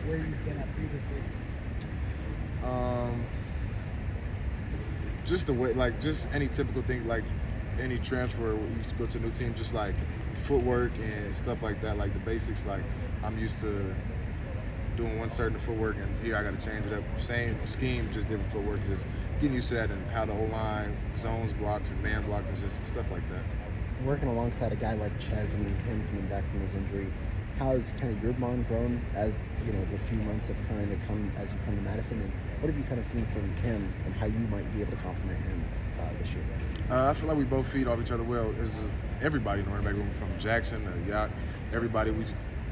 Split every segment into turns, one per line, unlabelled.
where you've been at previously?
Um, just the way, like, just any typical thing, like any transfer, when you go to a new team, just like footwork and stuff like that, like the basics. Like I'm used to doing one certain footwork, and here I got to change it up. Same scheme, just different footwork. Just getting used to that and how the O line zones blocks and man blocks and just stuff like that.
Working alongside a guy like Ches, I mean, him coming back from his injury, how has kind of your bond grown as the few months have kind of come as you come to Madison, and what have you kind of seen from him and how you might be able to complement him this year?
I feel like we both feed off each other well. As everybody in the running back room, from Jackson to Yacht, everybody, we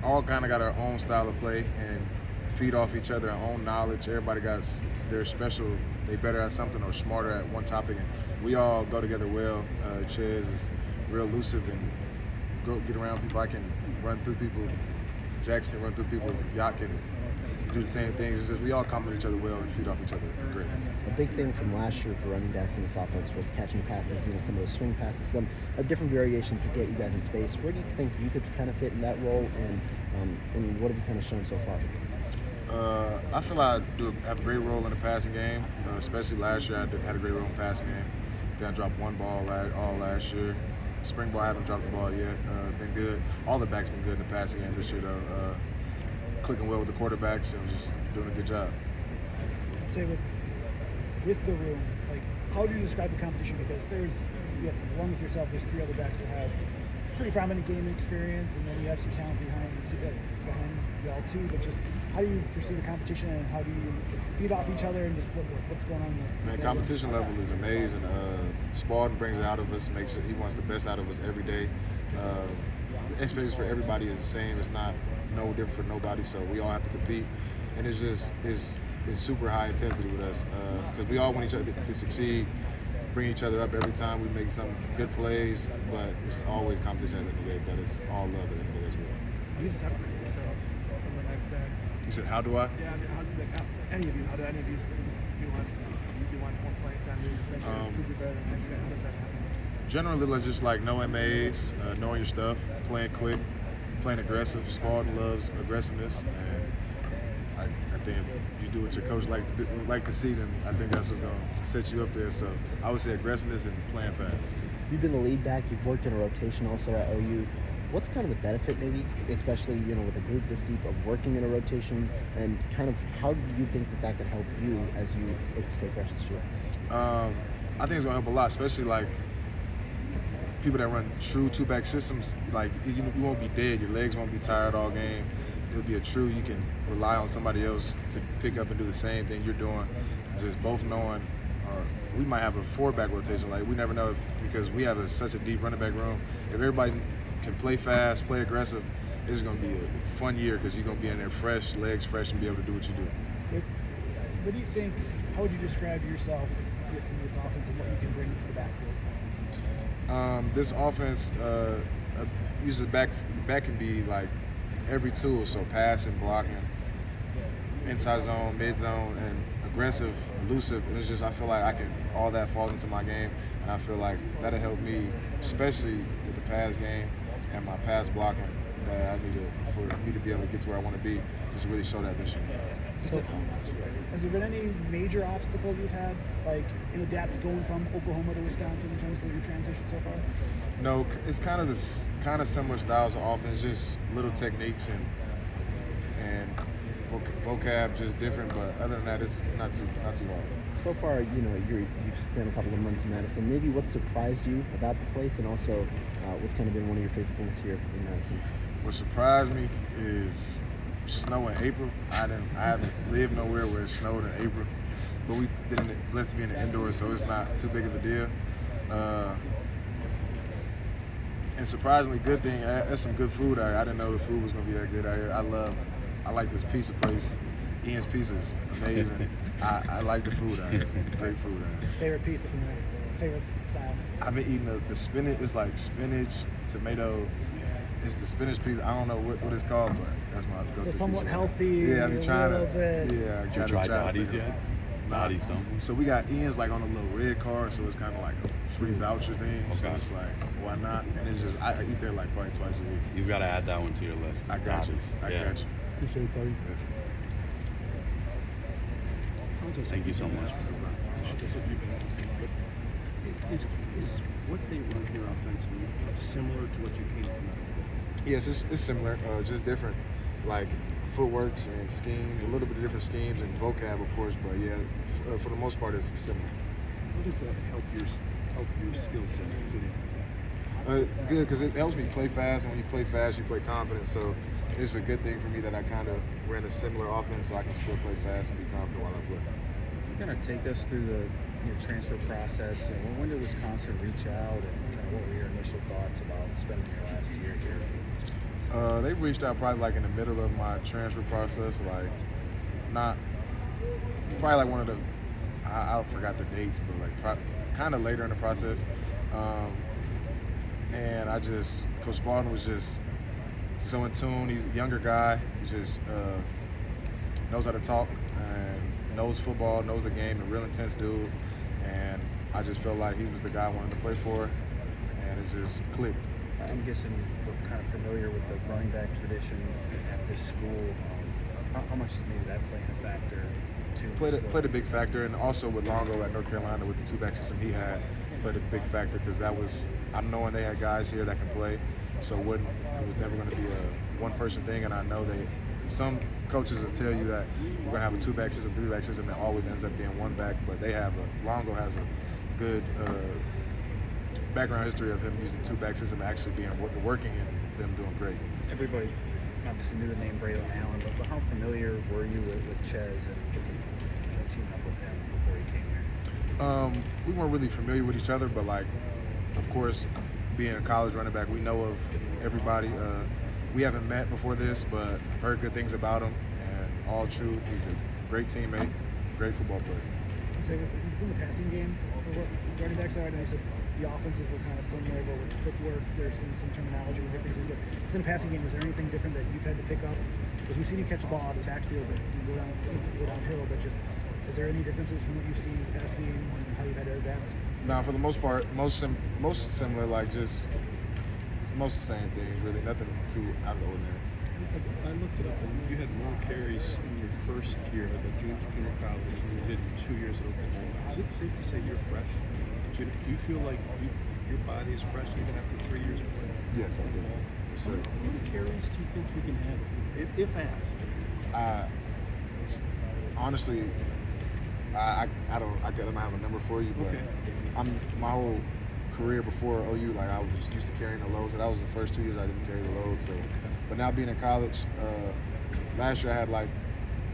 all kind of got our own style of play and feed off each other, our own knowledge. Everybody got their special, they better at something or smarter at one topic, and we all go together well. Ches is real elusive and go get around people. I can run through people. Jackson can run through people. Yacht can do the same things. It's just we all complement each other well and feed off each other great.
A big thing from last year for running backs in this offense was catching passes, some of those swing passes, some different variations to get you guys in space. Where do you think you could kind of fit in that role, and what have you kind of shown so far?
I feel like I have a great role in the passing game, especially last year. I had a great role in the passing game. I think I dropped one ball all last year. Spring ball, I haven't dropped the ball yet. Been good. All the backs been good in the passing game this year, though. Clicking well with the quarterbacks and just doing a good job.
I'd say with the room, like, how do you describe the competition? Because along with yourself, there's three other backs that have pretty prominent game experience, and then you have some talent behind y'all too. But just how do you foresee the competition, and how do you feed off each other, and just what's going on there?
Man, competition level is amazing. Spalding brings it out of us, makes it. He wants the best out of us every day. The expectations for everybody is the same. It's not no different for nobody. So we all have to compete, and it's super high intensity with us because we all want each other to succeed. Bring each other up every time we make some good plays, but it's always competition at the end of the day. But it's all love at the end of the day as well.
You separate yourself from the next guy.
You said, how do I?
Yeah, I mean, how do any of you want more playing time? Prove you're better than the next guy. How does that happen?
Generally, let's just like no MAs, knowing your stuff, playing quick, playing aggressive. Spalding loves aggressiveness, and I think you do what your coach like to see, then I think that's what's going to set you up there. So I would say aggressiveness and playing fast.
You've been the lead back. You've worked in a rotation also at OU. What's kind of the benefit, maybe, especially with a group this deep, of working in a rotation, and kind of how do you think that could help you as you look to stay fresh this year?
I think it's going to help a lot, especially like people that run true two-back systems. Like you won't be dead, your legs won't be tired all game. It'll be you can rely on somebody else to pick up and do the same thing you're doing. Just both knowing, or we might have a four-back rotation. Like we never know because we have such a deep running back room. If everybody can play fast, play aggressive, it's going to be a fun year because you're going to be in there fresh, legs fresh, and be able to do what you do.
What do you think, how would you describe yourself within this offense and what you can bring to the backfield?
This offense uses back can be like every tool, so passing, blocking, inside zone, mid zone, and aggressive, elusive. And it's just I feel like all that falls into my game, and I feel like that'll help me, especially with the pass game and my pass blocking, that I need for me to be able to get to where I want to be, just really show that this year.
Has there been any major obstacle you've had, like in going from Oklahoma to Wisconsin in terms of your transition so far?
No, it's kind of similar styles of offense, just little techniques and vocab just different. But other than that, it's not too hard.
So far, you've spent a couple of months in Madison. Maybe what surprised you about the place, and also what's kind of been one of your favorite things here in Madison?
What surprised me is snow in April. I haven't lived nowhere where it snowed in April, but we've been blessed to be in the indoors, so it's not too big of a deal. And surprisingly, good thing, there's some good food out here. I didn't know the food was going to be that good out here. I like this pizza place. Ian's Pizza is amazing. I like the food out here. Great food out here.
Favorite pizza from there? Favorite style?
I've been eating the spinach. It's like spinach, tomato. It's the spinach pizza. I don't know what it's called, but that's my go-to.
So somewhat
pizza.
healthy.
Yeah, I've been trying to.
Bit.
Yeah, I
Did you try Dottie's yet? Dottie's something.
So we got Ian's like on a little red card, so it's kind of like a free voucher thing. Okay. So it's like, why not? And it's just I eat there like probably twice a week.
You've got to add that one to your list.
I got you. I got you.
Appreciate it, Tawee.
Thank you so much.
Just if you've been asked this, but is what they run here offensively similar to what you came from?
Yes, it's similar, just different, like footworks and schemes, a little bit of different schemes and vocab, of course. But yeah, for the most part, it's similar.
How does that help your skill set fit in?
Good, because it helps me play fast, and when you play fast, you play confident. So it's a good thing for me that I kind of ran a similar offense, so I can still play fast and be confident while I play.
You're going to take us through the transfer process. When did Wisconsin reach out, and kind of what were your initial thoughts about spending your last year here?
They reached out probably like in the middle of my transfer process, like probably like one of the, I forgot the dates, but like kind of later in the process. And Coach Spalding was just so in tune. He's a younger guy. He just knows how to talk and knows football, knows the game, a real intense dude. And I just felt like he was the guy I wanted to play for, and it just clicked.
I'm guessing we're kind of familiar with the running back tradition at this school. How much did maybe that play in a factor too?
Played a big factor, and also with Longo at North Carolina with the two-back system he had, played a big factor because that was, I knowing they had guys here that can play, so it was never going to be a one-person thing. And I know some coaches will tell you that we're going to have a two-back system, three-back system, and it always ends up being one back. But Longo has a good background history of him using two-back system actually being working and them doing great.
Everybody obviously knew the name Braylon Allen, but how familiar were you with Ches and teaming up with him before he came here?
We weren't really familiar with each other, but like, of course, being a college running back, we know of everybody. We haven't met before this, but I've heard good things about him, and all true. He's a great teammate, great football player.
So within the passing game for what running backs are, I know you said the offenses were kind of similar, but with footwork, there's been some terminology differences. But within the passing game, is there anything different that you've had to pick up? Because we've seen you catch the ball out of the backfield and go downhill, but just is there any differences from what you've seen in the passing game and how you've had to adapt?
No, for the most part, most similar, like just most the same things, really, nothing too out of the ordinary.
I looked it up, and you had more carries in your first year at the junior college than you did in 2 years at Oklahoma. Is it safe to say you're fresh? Do you feel like your body is fresh even after 3 years of playing?
Yes, I do. Yes, sir.
How many carries do you think you can handle, if asked?
Honestly, I don't have a number for you, but
Okay.
My whole career before OU, like I was used to carrying the loads, and that was the first 2 years I didn't carry the loads. So, but now being in college, last year I had like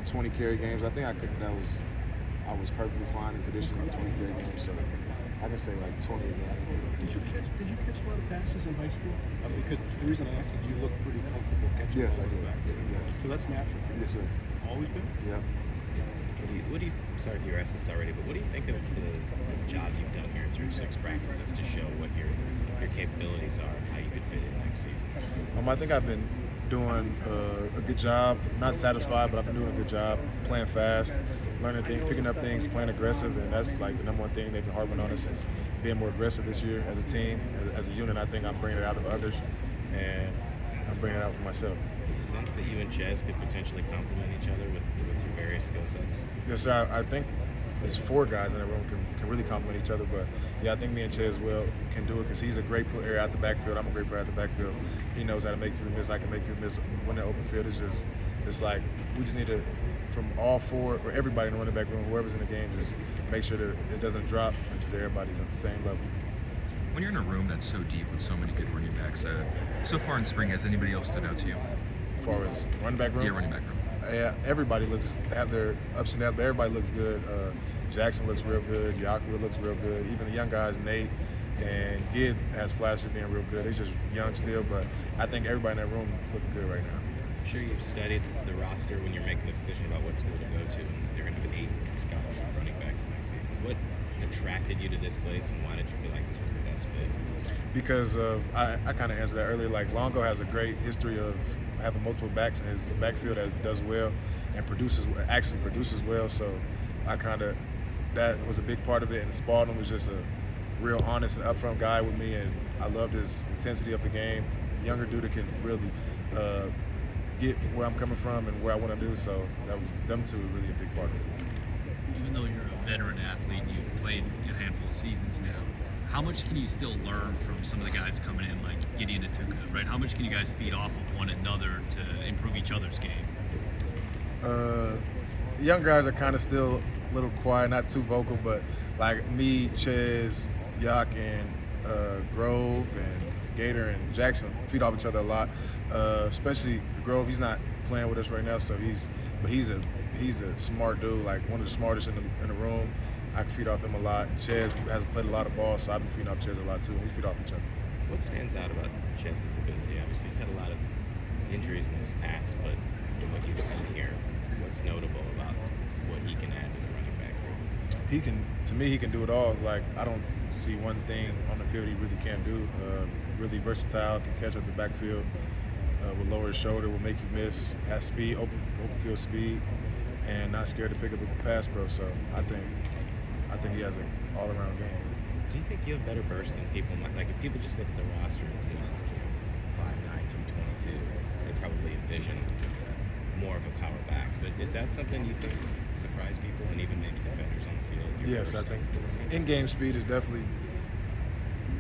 20 carry games. I think I was perfectly fine in condition on 20 carry games. So I can say like 20 again.
Did you catch a lot of passes in high school? Because the reason I ask is you look pretty comfortable catching
Yes,
balls
I
in the
did.
backfield.
Yeah.
So that's natural for you.
Yes, sir.
Always been?
Yeah.
What do you sorry if you were asked this already, but what do you think of the job you've done here through 6 practices to show what your capabilities are and how you could fit in next season?
I think I've been doing a good job. Not satisfied, but I've been doing a good job playing fast, learning things, picking up things, playing aggressive, and that's like the number one thing they've been harping on us is being more aggressive this year as a team, as a unit. I think I'm bringing it out of others, and I'm bringing it out for myself.
Do you sense that you and Ches could potentially complement each other with your various skill sets?
Yes, sir. I think there's 4 guys in the room can really complement each other. But yeah, I think me and Ches can do it because he's a great player out the backfield. I'm a great player out the backfield. He knows how to make people miss. I can make people miss when they're open field. It's like we just need to, from all 4 or everybody in the running back room, whoever's in the game, just make sure that it doesn't drop and just everybody on the same level.
When you're in a room that's so deep with so many good running backs, so far in spring, has anybody else stood out to you?
As far as running back room?
Yeah, running back room.
Yeah, everybody have their ups and downs, but everybody looks good. Jackson looks real good. Yaku looks real good. Even the young guys, Nate and Gid has flashes of being real good. They're just young still, but I think everybody in that room looks good right now.
I'm sure you've studied the roster when you're making a decision about what school to go to, and you're going to have 8 scholarship running backs next season. What attracted you to this place, and why did you feel like this was the best fit?
Because I kind of answered that earlier. Like Longo has a great history of having multiple backs in his backfield that does well and produces well. So that was a big part of it. And Spalding was just a real honest and upfront guy with me, and I loved his intensity of the game. Younger dude that can really get where I'm coming from and where I want to do. So them 2 were really a big part of it.
veteran athlete. You've played a handful of seasons now. How much can you still learn from some of the guys coming in, like Gideon and Tuka, right? How much can you guys feed off of one another to improve each other's game?
The young guys are kind of still a little quiet, not too vocal, but like me, Ches, Yak, and Grove, and Gator, and Jackson feed off each other a lot. Especially Grove, he's not playing with us right now, so he's a smart dude, like one of the smartest in the room. I can feed off him a lot. Ches has played a lot of ball, so I've been feeding off Ches a lot too. We feed off each other.
What stands out about Ches's ability? Obviously, he's had a lot of injuries in his past, but from what you've seen here, what's notable about what he can add to the running back here?
To me, he can do it all. It's like I don't see one thing on the field he really can't do. Really versatile, can catch up the backfield, will lower his shoulder, will make you miss, has speed, open field speed, and not scared to pick up a pass pro. So I think he has an all-around game.
Do you think you have better burst than people might? Like, if people just look at the roster and say, 5'9", 222, they probably envision more of a power back. But is that something you think surprise people and even maybe defenders on the field?
Yes, I think in-game speed is definitely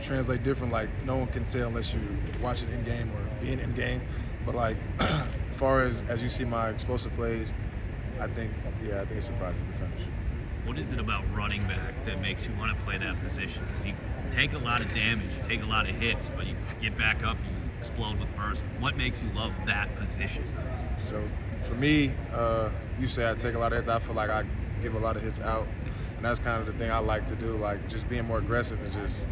translate different. Like, no one can tell unless you watch it in-game or being in-game. But like, as far as you see my explosive plays, I think it surprises defenders.
What is it about running back that makes you want to play that position? Because you take a lot of damage, you take a lot of hits, but you get back up, you explode with burst. What makes you love that position?
So for me, you say I take a lot of hits. I feel like I give a lot of hits out, and that's kind of the thing I like to do. Like just being more aggressive and just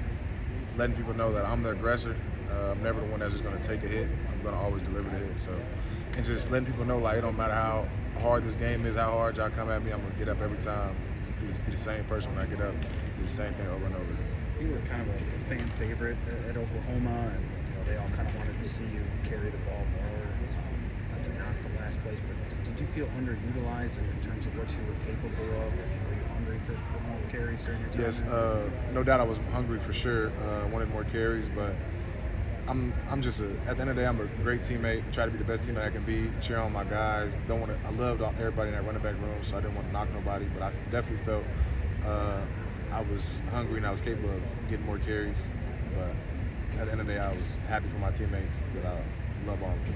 letting people know that I'm the aggressor. I'm never the one that's just going to take a hit. I'm going to always deliver the hit. So, and just letting people know like it don't matter how hard this game is, how hard y'all come at me, I'm going to get up every time. Be the same person when I get up, do the same thing over and over.
You were kind of a fan favorite at Oklahoma, and they all kind of wanted to see you carry the ball more, not to knock the last place. But did you feel underutilized in terms of what you were capable of? Were you hungry for more carries during your time?
Yes, no doubt I was hungry for sure. Wanted more carries, but I'm just at the end of the day, I'm a great teammate. Try to be the best teammate I can be. Cheer on my guys. I loved everybody in that running back room, so I didn't want to knock nobody. But I definitely felt I was hungry and I was capable of getting more carries. But at the end of the day, I was happy for my teammates because I love all of them.